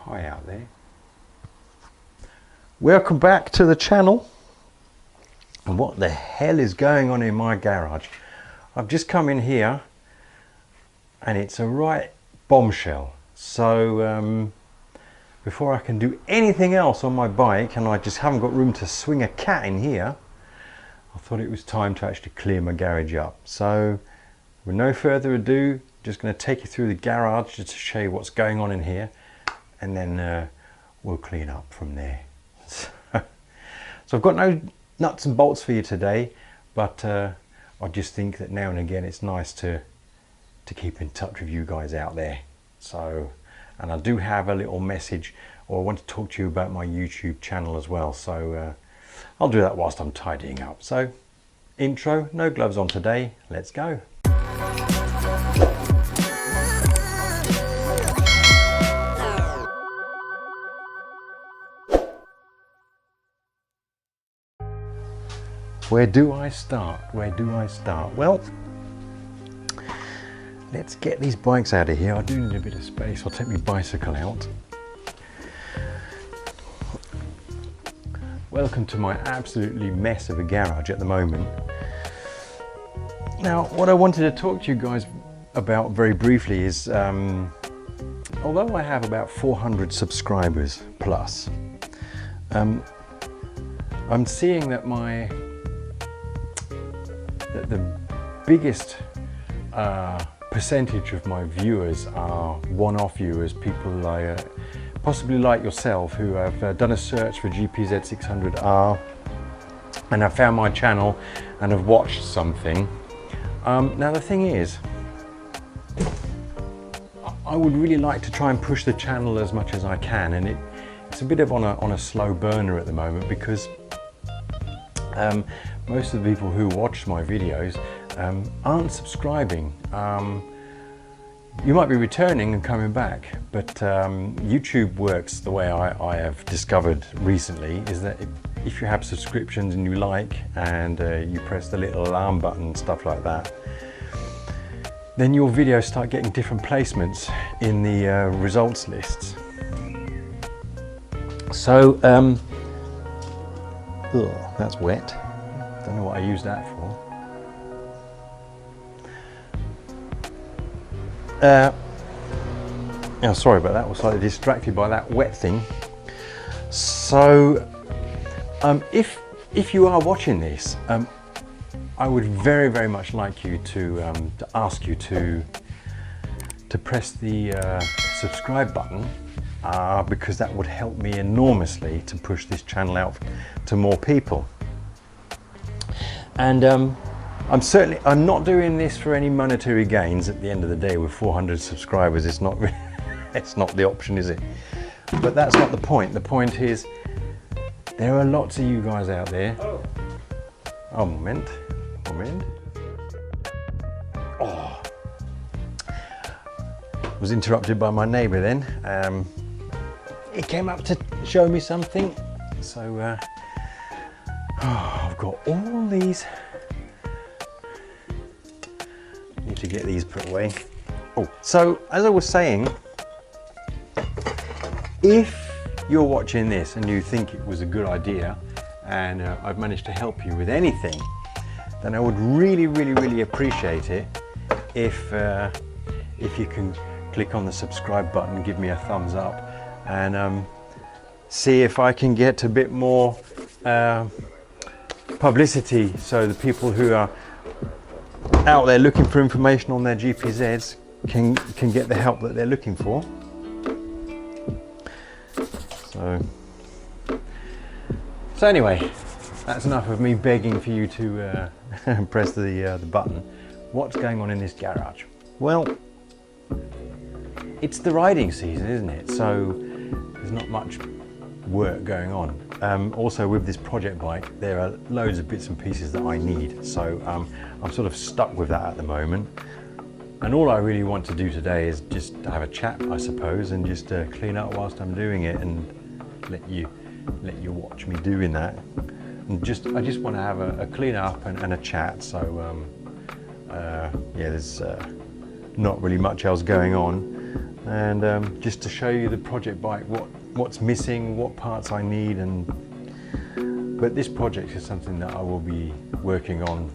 Hi out there. Welcome back to the channel. And what the hell is going on in my garage? I've just come in here and it's a right bombshell. So before I can do anything else on my bike, and I just haven't got room to swing a cat in here, I thought it was time to actually clear my garage up. So with no further ado, just going to take you through the garage just to show you what's going on in here, and then we'll clean up from there. So I've got no nuts and bolts for you today, but I just think that now and again it's nice to keep in touch with you guys out there. So, and I do have a little message, or I want to talk to you about my YouTube channel as well. So I'll do that whilst I'm tidying up. So intro, no gloves on today, let's go. Where do I start? Where do I start? Well, let's get these bikes out of here. I do need a bit of space. I'll take my bicycle out. Welcome to my absolutely mess of a garage at the moment. Now, what I wanted to talk to you guys about very briefly is, although I have about 400 subscribers plus, I'm seeing that the biggest percentage of my viewers are one-off viewers, people like possibly like yourself, who have done a search for GPZ600R and have found my channel and have watched something. Now the thing is, I would really like to try and push the channel as much as I can, and it's a bit of on a slow burner at the moment, because most of the people who watch my videos aren't subscribing. You might be returning and coming back, but YouTube works the way I have discovered recently, is that if you have subscriptions and you like, and you press the little alarm button and stuff like that, then your videos start getting different placements in the results lists. So, ugh, that's wet. Don't know what I used that for. Oh, sorry about that. I was slightly distracted by that wet thing. So, if you are watching this, I would very, very much like you to ask you to press the subscribe button, because that would help me enormously to push this channel out to more people. And I'm not doing this for any monetary gains. At the end of the day, with 400 subscribers, it's not the option, is it? But that's not the point. The point is, there are lots of you guys out there. Oh, moment. Oh, was interrupted by my neighbour then. He came up to show me something. So I've got all these. Need to get these put away. Oh, so as I was saying, if you're watching this and you think it was a good idea, and I've managed to help you with anything, then I would really, really, really appreciate it if you can click on the subscribe button, give me a thumbs up, and see if I can get a bit more publicity, so the people who are out there looking for information on their GPZs can get the help that they're looking for. So anyway, that's enough of me begging for you to press the button. What's going on in this garage? Well, it's the riding season, isn't it? So there's not much work going on. Also, with this project bike, there are loads of bits and pieces that I need. So I'm sort of stuck with that at the moment. And all I really want to do today is just have a chat, I suppose, and just clean up whilst I'm doing it, and let you watch me doing that. And I just want to have a clean up and a chat. So yeah, there's not really much else going on. and just to show you the project bike, what's missing, what parts I need. But this project is something that I will be working on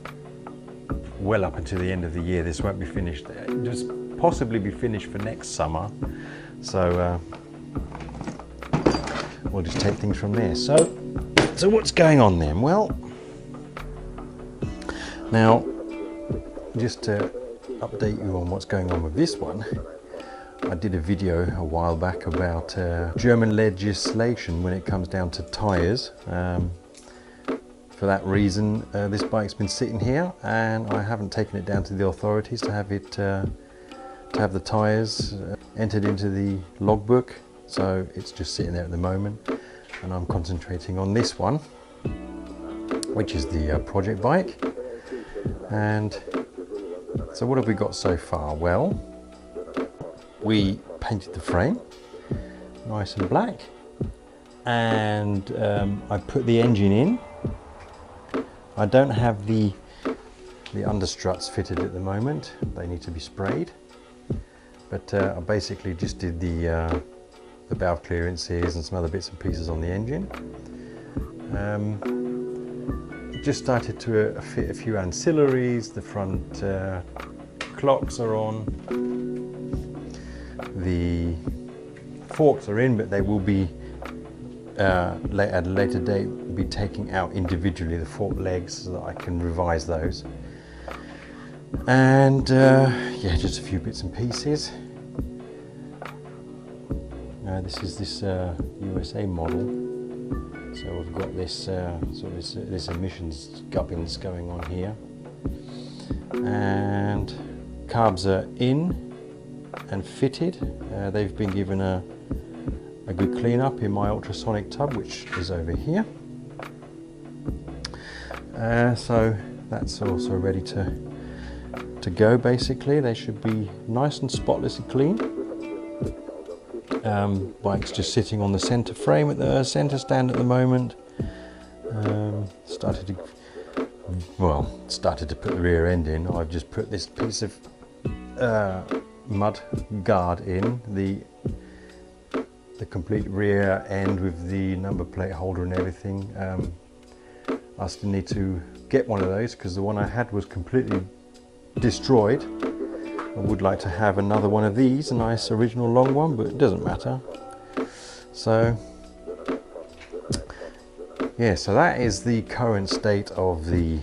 well up until the end of the year. This won't be finished, just possibly be finished for next summer. So we'll just take things from there. So what's going on then? Well, now just to update you on what's going on with this one, I did a video a while back about German legislation when it comes down to tyres. For that reason, this bike's been sitting here, and I haven't taken it down to the authorities to have it to have the tyres entered into the logbook. So it's just sitting there at the moment, and I'm concentrating on this one, which is the project bike. And so what have we got so far? Well, we painted the frame nice and black, and I put the engine in. I don't have the understruts fitted at the moment. They need to be sprayed. But I basically just did the valve clearances and some other bits and pieces on the engine. Just started to fit a few ancillaries. The front clocks are on. The forks are in, but they will be at a later date be taking out individually the fork legs so that I can revise those. And yeah, just a few bits and pieces. This is this USA model, so we've got this this emissions gubbins going on here, and carbs are in and fitted. They've been given a good clean up in my ultrasonic tub, which is over here. So that's also ready to go. Basically, they should be nice and spotlessly clean. Bike's just sitting on the center frame at the center stand at the moment. Started to put the rear end in. I've just put this piece of mud guard in, the complete rear end with the number plate holder and everything. I still need to get one of those because the one I had was completely destroyed. I would like to have another one of these, a nice original long one, but it doesn't matter. So yeah, so that is the current state of the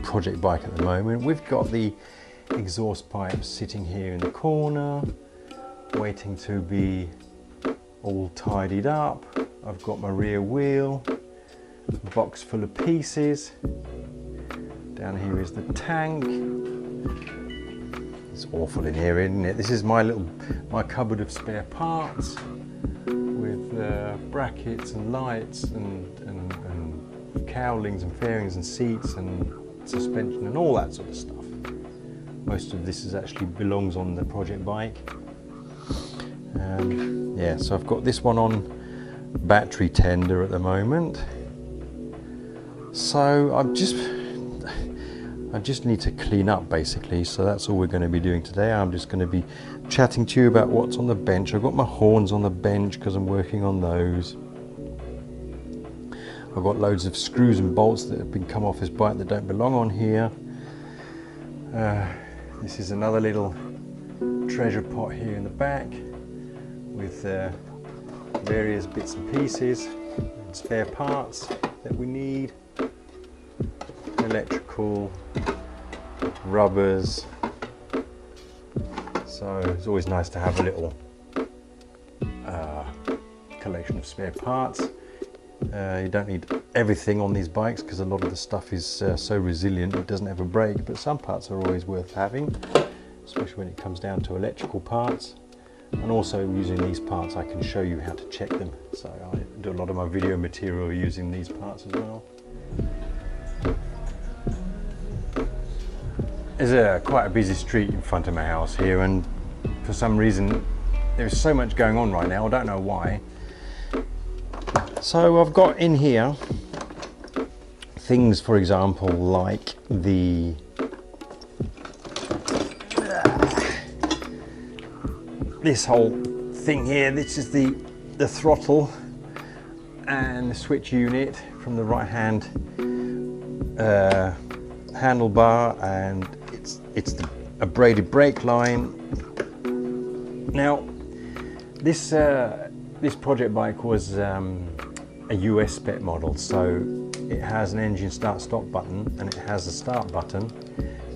project bike at the moment. We've got the exhaust pipes sitting here in the corner, waiting to be all tidied up. I've got my rear wheel, a box full of pieces. Down here is the tank. It's awful in here, isn't it? This is my cupboard of spare parts with brackets and lights and cowlings and fairings and seats and suspension and all that sort of stuff. Most of this actually belongs on the project bike. Yeah, so I've got this one on battery tender at the moment. So I just need to clean up basically, so that's all we're going to be doing today. I'm just going to be chatting to you about what's on the bench. I've got my horns on the bench because I'm working on those. I've got loads of screws and bolts that have been come off this bike that don't belong on here. This is another little treasure pot here in the back with various bits and pieces and spare parts that we need. Electrical, rubbers. So it's always nice to have a little collection of spare parts. You don't need everything on these bikes because a lot of the stuff is so resilient it doesn't ever break, but some parts are always worth having, especially when it comes down to electrical parts. And also using these parts I can show you how to check them, so I do a lot of my video material using these parts as well. There's quite a busy street in front of my house here, and for some reason there's so much going on right now, I don't know why. So I've got in here things, for example, like this whole thing here. This is the throttle and the switch unit from the right hand handlebar, and it's a braided brake line. Now this project bike was a US spec model, so it has an engine start stop button and it has a start button,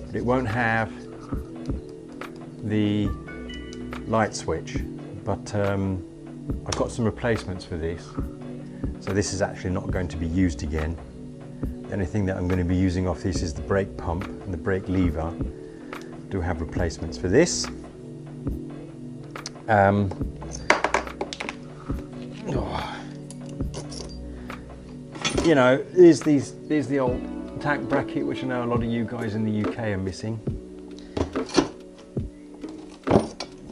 but it won't have the light switch. But I've got some replacements for this, so this is actually not going to be used again. The only thing that I'm going to be using off this is the brake pump and the brake lever. I do have replacements for this. You know, there's the old tack bracket, which I know a lot of you guys in the UK are missing.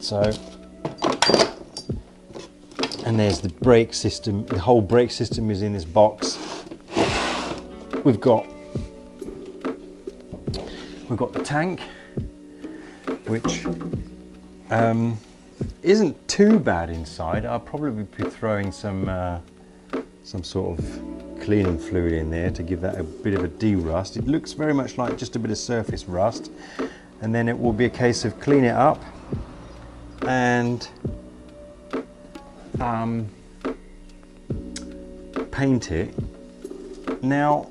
So, and there's the brake system. The whole brake system is in this box. We've got the tank, which isn't too bad inside. I'll probably be throwing some sort of cleaning fluid in there to give that a bit of a de-rust. It looks very much like just a bit of surface rust, and then it will be a case of clean it up and paint it. Now,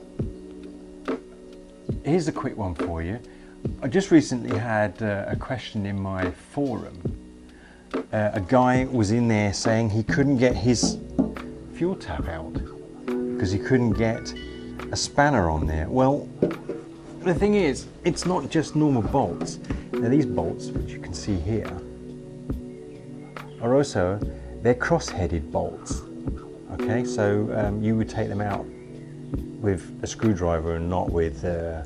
here's a quick one for you. I just recently had a question in my forum. A guy was in there saying he couldn't get his fuel tap out because he couldn't get a spanner on there. Well, the thing is, it's not just normal bolts. Now these bolts, which you can see here, are also, they're cross-headed bolts. Okay, so you would take them out with a screwdriver and not with a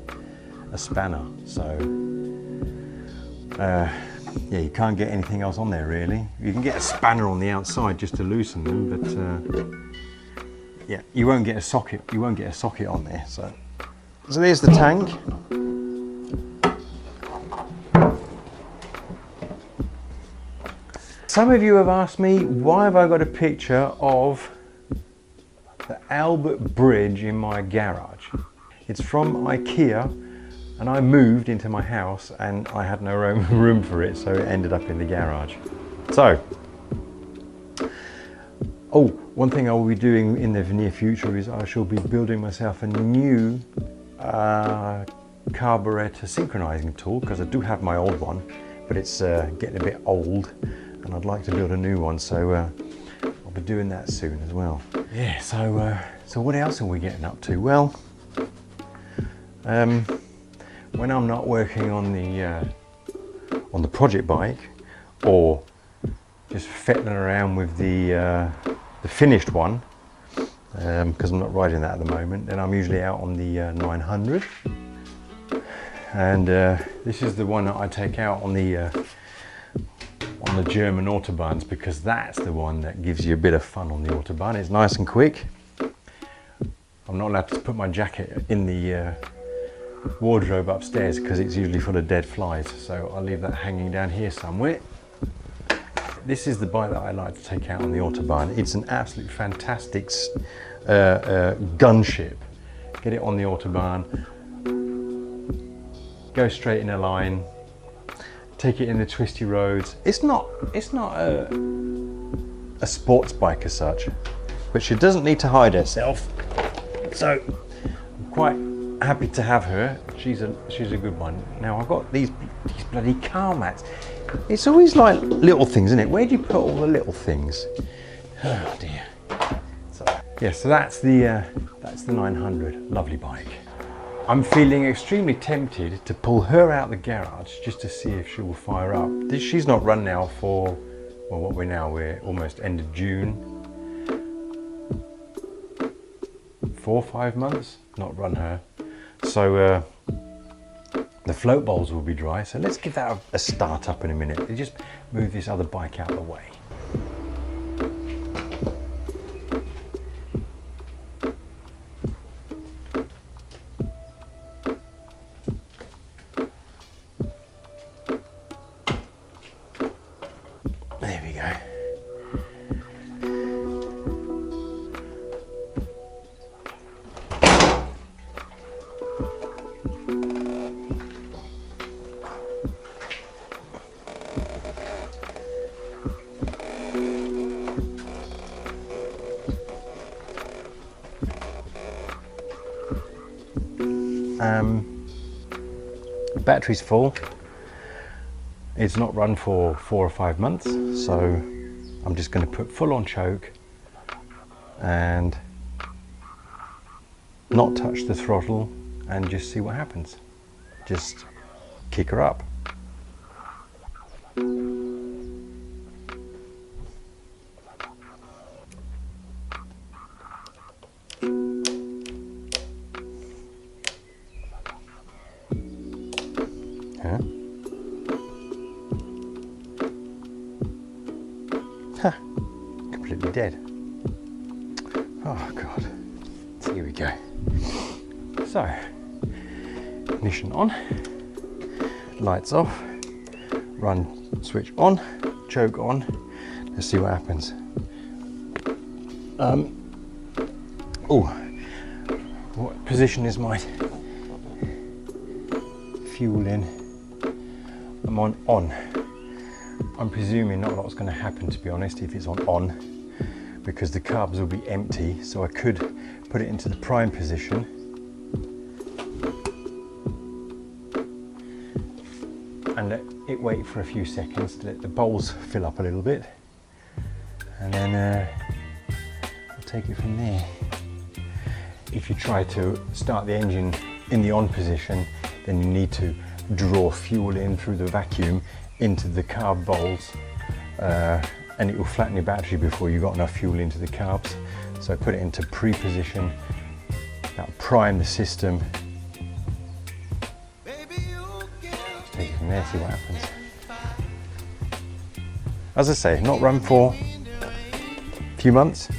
spanner. So yeah, you can't get anything else on there really. You can get a spanner on the outside just to loosen them, but yeah, you won't get a socket. You won't get a socket on there. So there's the tank. Some of you have asked me, why have I got a picture of the Albert Bridge in my garage? It's from IKEA, and I moved into my house and I had no room for it, so it ended up in the garage. So, oh, one thing I will be doing in the near future is I shall be building myself a new carburetor synchronizing tool, because I do have my old one, but it's getting a bit old and I'd like to build a new one, so I'll be doing that soon as well. Yeah, so what else are we getting up to? Well, when I'm not working on the project bike, or just fiddling around with the finished one, because I'm not riding that at the moment, then I'm usually out on the 900. And this is the one that I take out on the German autobahns, because that's the one that gives you a bit of fun on the autobahn. It's nice and quick. I'm not allowed to put my jacket in the wardrobe upstairs because it's usually full of dead flies, so I'll leave that hanging down here somewhere. This is the bike that I like to take out on the autobahn. It's an absolute fantastic gunship. Get it on the autobahn, go straight in a line, take it in the twisty roads. It's not a sports bike as such, but she doesn't need to hide herself, so I'm quite happy to have her. She's a good one. Now I've got these bloody car mats. It's always like little things, isn't it? Where do you put all the little things? Oh dear. So yeah, so that's the 900. Lovely bike. I'm feeling extremely tempted to pull her out the garage just to see if she will fire up. She's not run now for, well, what we're almost end of June. 4 or 5 months, not run her. So the float bowls will be dry. So let's give that a start up in a minute. Just move this other bike out of the way. There The battery's full. It's not run for 4 or 5 months, so I'm just going to put full on choke and not touch the throttle and just see what happens. Just kick her up. Huh? Ha! Completely dead. Oh God. So here we go. So, ignition on, lights off, run switch on, choke on. Let's see what happens. Oh, what position is my fuel in? I'm on. I'm presuming not a lot's going to happen, to be honest, if it's on, because the carbs will be empty, so I could put it into the prime position and let it wait for a few seconds to let the bowls fill up a little bit, and then I'll take it from there. If you try to start the engine in the on position, then you need to draw fuel in through the vacuum into the carb bowls, and it will flatten your battery before you got enough fuel into the carbs. So I put it into pre-position, that'll prime the system. Just take it from there, see what happens. As I say, not run for a few months.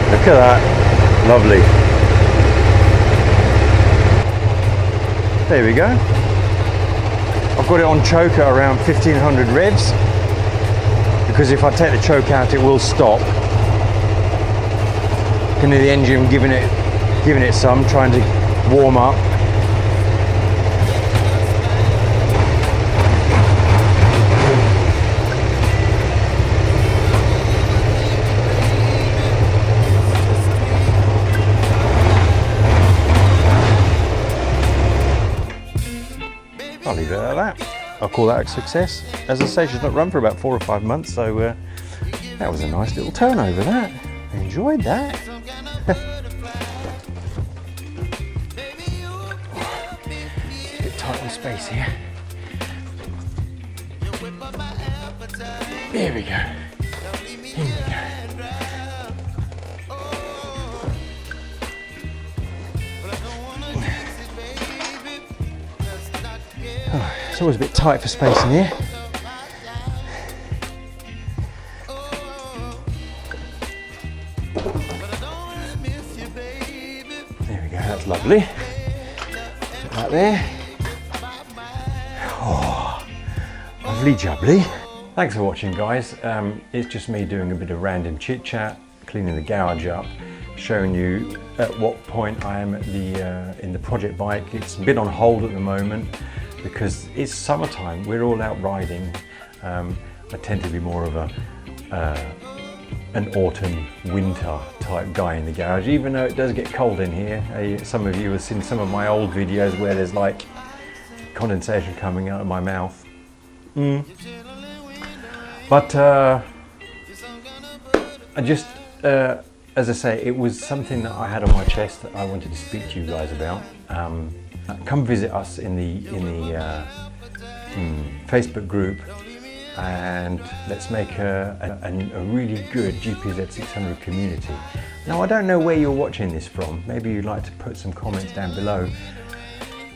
Look at that, lovely. There we go. I've got it on choke at around 1500 revs, because if I take the choke out it will stop. Can hear the engine giving it some, trying to warm up. I'll leave it at that. I'll call that a success. As I say, she's not run for about 4 or 5 months, so that was a nice little turnover, that. I enjoyed that. A bit tight on space here. Here we go. Here we go. Oh, it's always a bit tight for space in here. There we go, that's lovely. Put that there. Oh, lovely jubbly. Thanks for watching, guys. It's just me doing a bit of random chit chat, cleaning the garage up, showing you at what point I am at in the project bike. It's a bit on hold at the moment, because it's summertime, we're all out riding. I tend to be more of an autumn, winter type guy in the garage, even though it does get cold in here. Some of you have seen some of my old videos where there's like condensation coming out of my mouth. But I just, as I say, it was something that I had on my chest that I wanted to speak to you guys about. Come visit us in the Facebook group, and let's make a really good GPZ600 community. Now, I don't know where you're watching this from. Maybe you'd like to put some comments down below.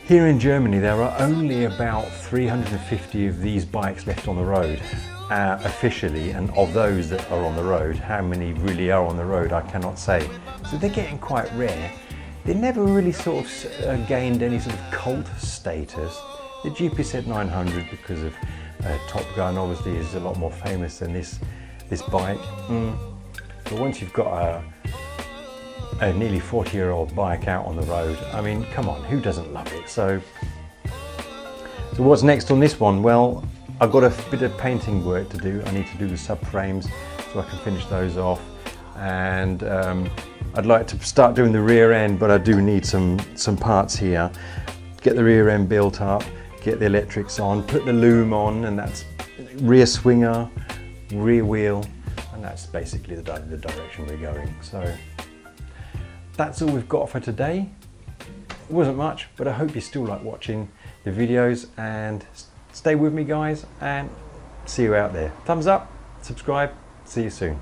Here in Germany, there are only about 350 of these bikes left on the road, officially, and of those that are on the road, how many really are on the road, I cannot say. So they're getting quite rare. They never really sort of gained any sort of cult status. The GPZ900, because of Top Gun, obviously is a lot more famous than this bike. But once you've got a nearly 40-year-old bike out on the road, I mean, come on, who doesn't love it? So what's next on this one? Well, I've got a bit of painting work to do. I need to do the subframes so I can finish those off. And I'd like to start doing the rear end, but I do need some parts here. Get the rear end built up, get the electrics on, put the loom on, and that's rear swinger, rear wheel, and that's basically the direction we're going. So that's all we've got for today. It wasn't much, but I hope you still like watching the videos, and stay with me guys, and see you out there. Thumbs up, subscribe, see you soon.